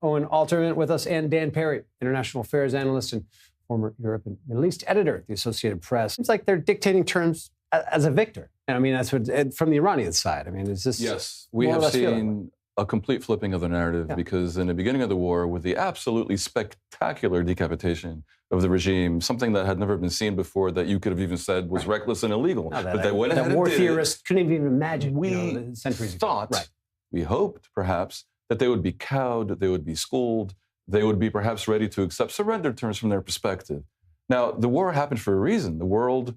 Owen Alterman with us, and Dan Perry, international affairs analyst and former Europe and Middle East editor at the Associated Press. It's like they're dictating terms as a victor. And I mean, that's what from the Iranian side. I mean, is this? Yes, we have seen a complete flipping of the narrative because in the beginning of the war, with the absolutely spectacular decapitation of the regime, something that had never been seen before, that you could have even said was reckless and illegal. No, but they went ahead and war did theorists couldn't even imagine. We centuries thought, ago. Right. we hoped perhaps, that they would be cowed, they would be schooled, they would be perhaps ready to accept surrender terms from their perspective. Now, the war happened for a reason. The world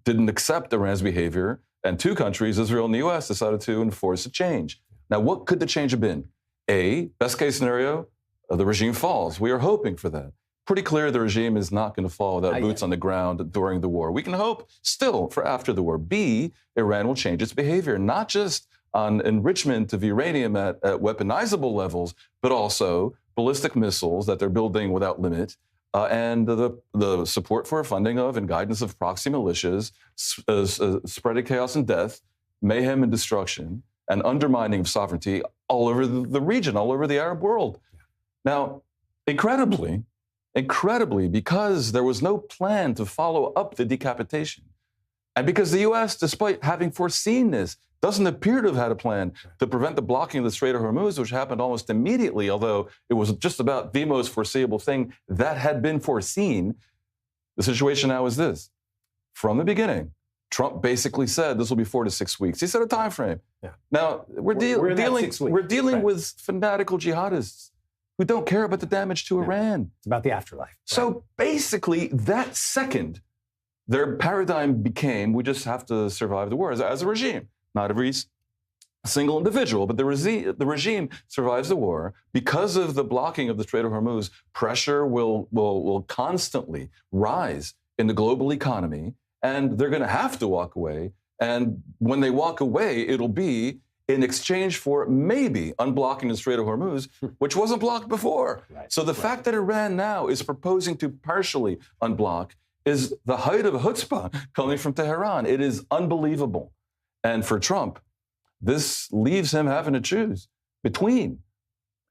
didn't accept Iran's behavior, and two countries, Israel and the U.S., decided to enforce a change. Now, what could the change have been? A, best case scenario, the regime falls. We are hoping for that. Pretty clear the regime is not going to fall without boots on the ground during the war. We can hope still for after the war. B, Iran will change its behavior, not just on enrichment of uranium at weaponizable levels, but also ballistic missiles that they're building without limit, and the support for funding of and guidance of proxy militias, spreading chaos and death, mayhem and destruction, and undermining of sovereignty all over the region, all over the Arab world. Now, incredibly, because there was no plan to follow up the decapitation, and because the U.S., despite having foreseen this, doesn't appear to have had a plan to prevent the blocking of the Strait of Hormuz, which happened almost immediately, although it was just about the most foreseeable thing that had been foreseen. The situation now is this. From the beginning, Trump basically said this will be 4 to 6 weeks. He set a time frame. Yeah. Now, we're dealing with fanatical jihadists who don't care about the damage to Iran. It's about the afterlife. Right. So basically, that second, their paradigm became, we just have to survive the war as a regime. Not every single individual, but the regime survives the war. Because of the blocking of the Strait of Hormuz, pressure will constantly rise in the global economy, and they're going to have to walk away. And when they walk away, it'll be in exchange for maybe unblocking the Strait of Hormuz, which wasn't blocked before. Right. So the fact that Iran now is proposing to partially unblock is the height of chutzpah coming from Tehran. It is unbelievable. And for Trump, this leaves him having to choose between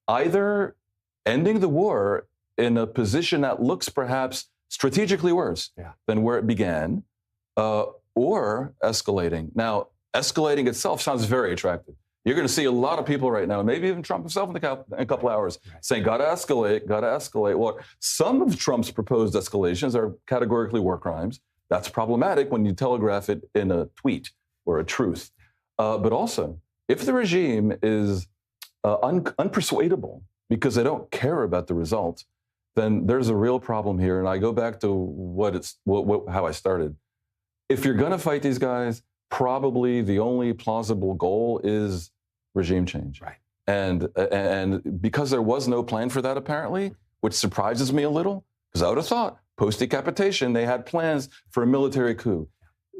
either ending the war in a position that looks perhaps strategically worse than where it began, or escalating. Now, escalating itself sounds very attractive. You're going to see a lot of people right now, maybe even Trump himself in a couple hours, saying, gotta escalate. Well, some of Trump's proposed escalations are categorically war crimes. That's problematic when you telegraph it in a tweet or a truth. But also, if the regime is unpersuadable because they don't care about the result, then there's a real problem here. And I go back to how I started. If you're going to fight these guys, probably the only plausible goal is regime change. Right. And because there was no plan for that, apparently, which surprises me a little, because I would have thought post-decapitation they had plans for a military coup.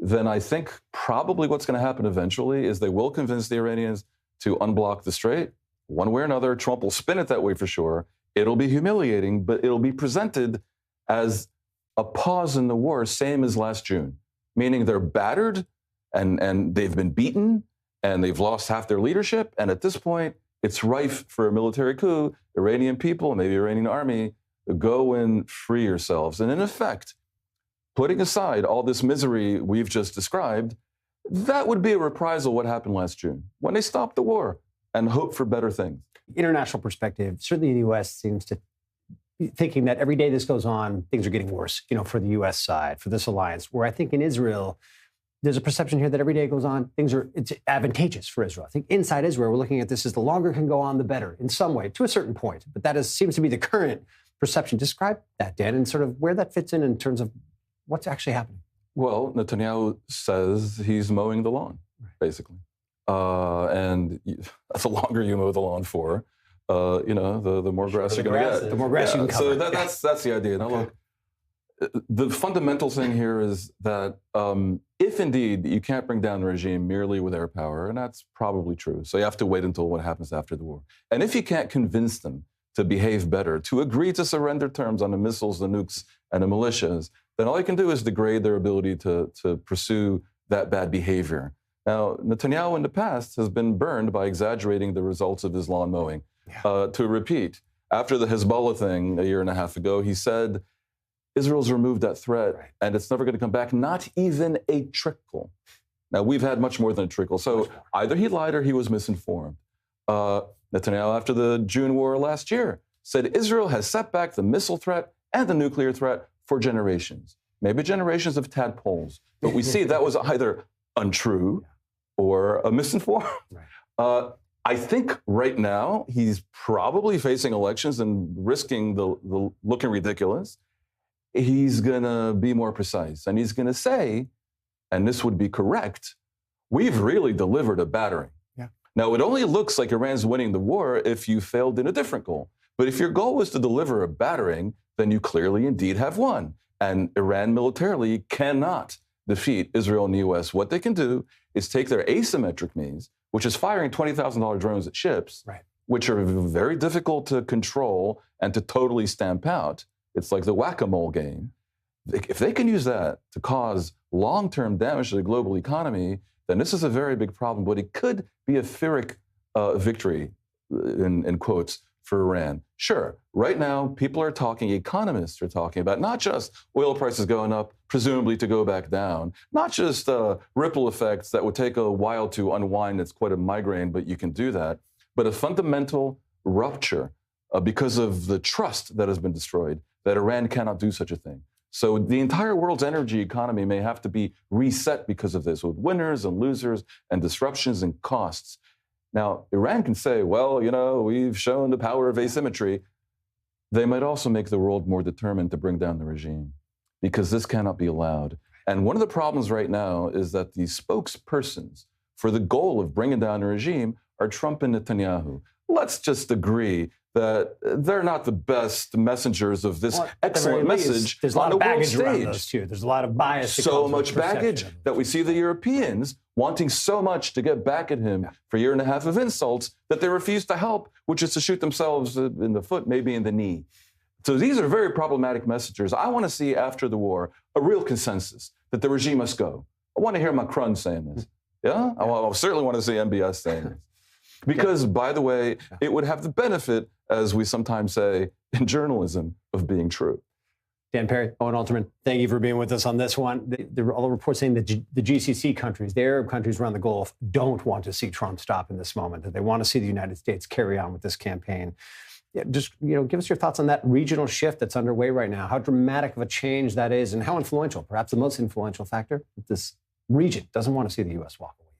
Then I think probably what's going to happen eventually is they will convince the Iranians to unblock the strait. One way or another, Trump will spin it that way for sure. It'll be humiliating, but it'll be presented as a pause in the war, same as last June, meaning they're battered and they've been beaten and they've lost half their leadership. And at this point, it's rife for a military coup. Iranian people, maybe Iranian army, go and free yourselves. And in effect, putting aside all this misery we've just described, that would be a reprisal of what happened last June, when they stopped the war and hoped for better things. International perspective, certainly the U.S. seems to be thinking that every day this goes on, things are getting worse, for the U.S. side, for this alliance, where I think in Israel, there's a perception here that every day it goes on, it's advantageous for Israel. I think inside Israel, we're looking at this as the longer it can go on, the better, in some way, to a certain point. But that seems to be the current perception. Describe that, Dan, and sort of where that fits in terms of what's actually happening. Well, Netanyahu says he's mowing the lawn, basically. And the longer you mow the lawn for, the more grass you're going to get. The more grass you can cover. So that's the idea. Now, look, the fundamental thing here is that if indeed you can't bring down the regime merely with air power, and that's probably true, so you have to wait until what happens after the war. And if you can't convince them to behave better, to agree to surrender terms on the missiles, the nukes, and the militias, then all you can do is degrade their ability to pursue that bad behavior. Now, Netanyahu in the past has been burned by exaggerating the results of his lawn mowing. to repeat. After the Hezbollah thing a year and a half ago, he said, Israel's removed that threat, and it's never going to come back, not even a trickle. Now, we've had much more than a trickle. So either he lied or he was misinformed. Netanyahu, after the June war last year, said Israel has set back the missile threat and the nuclear threat for generations, maybe generations of tadpoles. But we see that was either untrue or misinformed. I think right now he's probably facing elections and risking the looking ridiculous. He's going to be more precise. And he's going to say, and this would be correct, we've really delivered a battering. Now, it only looks like Iran's winning the war if you failed in a different goal. But if your goal was to deliver a battering, then you clearly indeed have won. And Iran militarily cannot defeat Israel and the U.S. What they can do is take their asymmetric means, which is firing $20,000 drones at ships, which are very difficult to control and to totally stamp out. It's like the whack-a-mole game. If they can use that to cause long-term damage to the global economy, then this is a very big problem. But it could be a Pyrrhic victory, in quotes, for Iran. Sure, right now, people are talking, economists are talking about not just oil prices going up, presumably to go back down, not just ripple effects that would take a while to unwind. It's quite a migraine, but you can do that. But a fundamental rupture because of the trust that has been destroyed, that Iran cannot do such a thing. So the entire world's energy economy may have to be reset because of this, with winners and losers and disruptions and costs. Now, Iran can say, well, you know, we've shown the power of asymmetry. They might also make the world more determined to bring down the regime, because this cannot be allowed. And one of the problems right now is that the spokespersons for the goal of bringing down the regime are Trump and Netanyahu. Let's just agree that they're not the best messengers of this excellent message. There's a lot of baggage around those two. There's a lot of bias. So much baggage that we see the Europeans wanting so much to get back at him for a year and a half of insults that they refuse to help, which is to shoot themselves in the foot, maybe in the knee. So these are very problematic messengers. I want to see after the war a real consensus that the regime must go. I want to hear Macron saying this. Yeah? I certainly want to see MBS saying this. Because, by the way, it would have the benefit, as we sometimes say in journalism, of being true. Dan Perry, Owen Alterman, thank you for being with us on this one. There are all the reports saying that the GCC countries, the Arab countries around the Gulf, don't want to see Trump stop in this moment, that they want to see the United States carry on with this campaign. Just, give us your thoughts on that regional shift that's underway right now, how dramatic of a change that is, and how influential, perhaps the most influential factor, that this region doesn't want to see the U.S. walk away.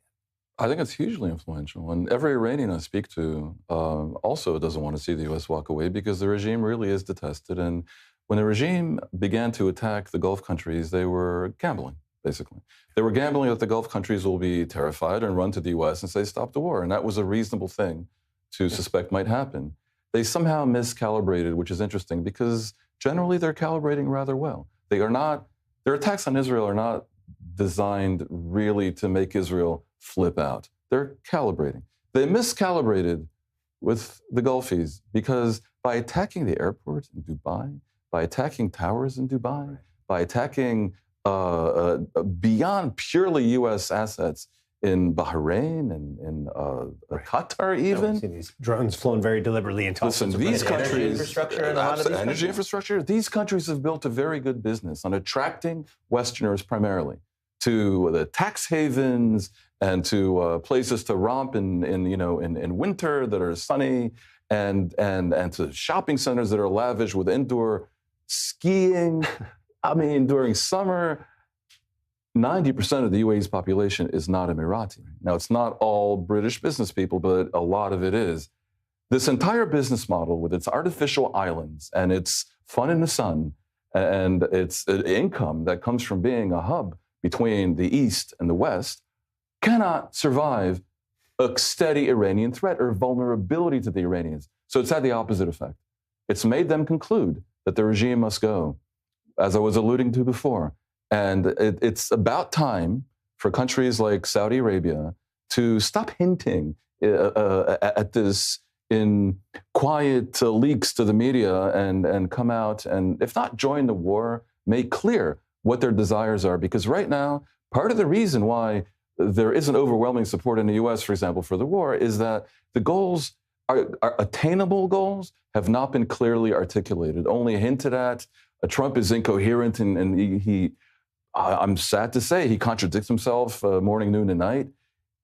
I think it's hugely influential. And every Iranian I speak to also doesn't want to see the U.S. walk away, because the regime really is detested. And when the regime began to attack the Gulf countries, they were gambling, basically. They were gambling that the Gulf countries will be terrified and run to the U.S. and say, stop the war. And that was a reasonable thing to suspect might happen. They somehow miscalibrated, which is interesting, because generally they're calibrating rather well. Their attacks on Israel are not designed really to make Israel flip out. They're calibrating. They miscalibrated with the Gulfies, because by attacking the airport in Dubai, by attacking towers in Dubai, by attacking beyond purely U.S. assets in Bahrain and in Qatar even. These drones flown very deliberately into these countries, energy infrastructure and a lot of these energy infrastructure. These countries have built a very good business on attracting Westerners primarily to the tax havens and to places to romp in winter that are sunny, and to shopping centers that are lavish with indoor skiing. I mean, during summer, 90% of the UAE's population is not Emirati. Now, it's not all British business people, but a lot of it is. This entire business model, with its artificial islands and its fun in the sun and its income that comes from being a hub between the East and the West, cannot survive a steady Iranian threat or vulnerability to the Iranians. So it's had the opposite effect. It's made them conclude that the regime must go, as I was alluding to before. And it's about time for countries like Saudi Arabia to stop hinting at this in quiet leaks to the media and come out and, if not join the war, make clear what their desires are. Because right now, part of the reason why there isn't overwhelming support in the U.S., for example, for the war is that the goals our attainable goals have not been clearly articulated, only hinted at. Trump is incoherent, and I'm sad to say, he contradicts himself morning, noon, and night.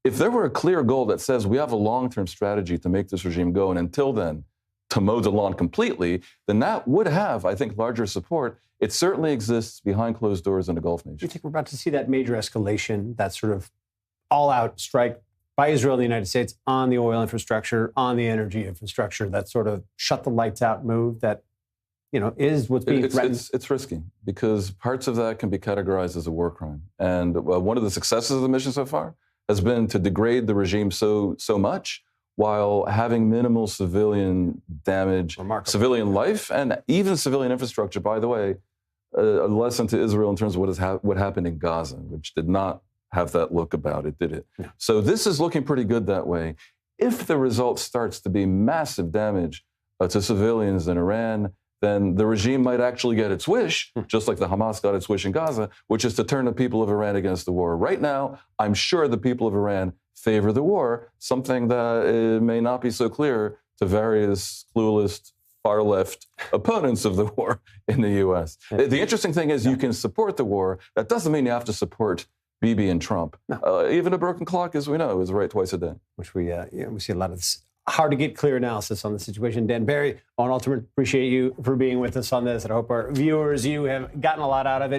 If there were a clear goal that says we have a long-term strategy to make this regime go, and until then, to mow the lawn completely, then that would have, I think, larger support. It certainly exists behind closed doors in the Gulf Do you nations. think we're about to see that major escalation, that sort of all-out strike by Israel and the United States on the oil infrastructure, on the energy infrastructure, that sort of shut the lights out move that, is what's being threatened? It's risky because parts of that can be categorized as a war crime. And one of the successes of the mission so far has been to degrade the regime so much while having minimal civilian damage, Remarkable. Civilian life, and even civilian infrastructure. By the way, a lesson to Israel in terms of what happened in Gaza, which did not have that look about it, did it? No. So this is looking pretty good that way. If the result starts to be massive damage to civilians in Iran, then the regime might actually get its wish, just like the Hamas got its wish in Gaza, which is to turn the people of Iran against the war. Right now, I'm sure the people of Iran favor the war, something that may not be so clear to various clueless far-left opponents of the war in the U.S. The interesting thing is you can support the war. That doesn't mean you have to support Bibi and Trump. No. Even a broken clock, as we know, is right twice a day. Which we see a lot of this hard to get clear analysis on the situation. Dan Barry, on Ultimate, appreciate you for being with us on this. And I hope our viewers, you have gotten a lot out of it.